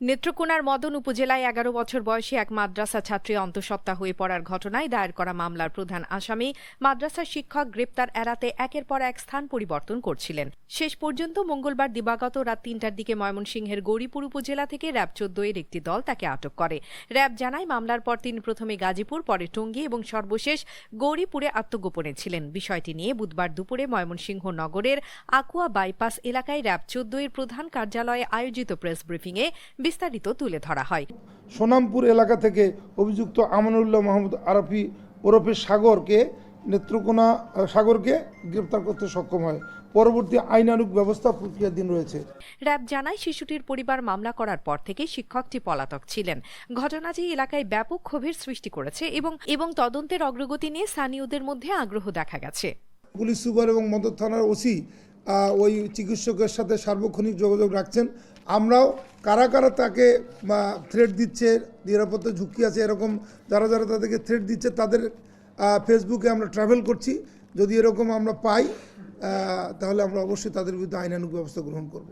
নেত্রকোনার মদন উপজেলায় ১১ বছর বয়সী এক মাদ্রাসা ছাত্রী অন্তঃসত্ত্বা হয়ে পড়ার ঘটনায় দায়ের করা মামলার প্রধান আসামি মাদ্রাসার শিক্ষক গ্রেপ্তার এড়াতে একের পর এক স্থান পরিবর্তন করছিলেন। শেষ পর্যন্ত মঙ্গলবার দিবাগত রাত ৩টার দিকে ময়মনসিংহের গৌরীপুর উপজেলা থেকে র্যাব ১৪ এর একটি দল তাকে আটক করে। র্যাব জানায়, মামলার পর তিনি প্রথমে গাজীপুর, পরে টঙ্গী এবং সর্বশেষ গৌরীপুরে আত্মগোপনে ছিলেন। বিষয়টি নিয়ে বুধবার দুপুরে ময়মনসিংহ নগরের আকুয়া বাইপাস এলাকায় র্যাব ১৪ এর প্রধান কার্যালয়ে আয়োজিত প্রেস ব্রিফিংয়ে বিস্তারিত তুলে ধরা হয়। সোনামপুর এলাকা থেকে অভিযুক্ত আমানুল্লাহ মাহমুদ আরফি ওরফে নেত্রকোনা সাগরকে গ্রেপ্তার করতে সক্ষম হয়। পরবর্তী আইনানুগ ব্যবস্থা প্রক্রিয়াধীন রয়েছে। র্যাব জানায়, শিশুটির পরিবার মামলা করার পর থেকে শিক্ষকটি পলাতক ছিলেন। ঘটনাটি এলাকায় ব্যাপক ক্ষোভের সৃষ্টি করেছে এবং তদন্তের অগ্রগতি নিয়ে স্থানীয়দের মধ্যে আগ্রহ দেখা গেছে। পুলিশ সুপার এবং মদর থানার ওসি ওই চিকিৎসকের সাথে সার্বক্ষণিক যোগাযোগ রাখছেন। আমরাও কারা কারা তাকে থ্রেট দিচ্ছে, নিরাপত্তা ঝুঁকি আছে এরকম যারা যারা তাদেরকে থ্রেট দিচ্ছে তাদের ফেসবুকে আমরা ট্রাভেল করছি। যদি এরকম আমরা পাই তাহলে আমরা অবশ্যই তাদের বিরুদ্ধে আইনানুগ ব্যবস্থা গ্রহণ করব।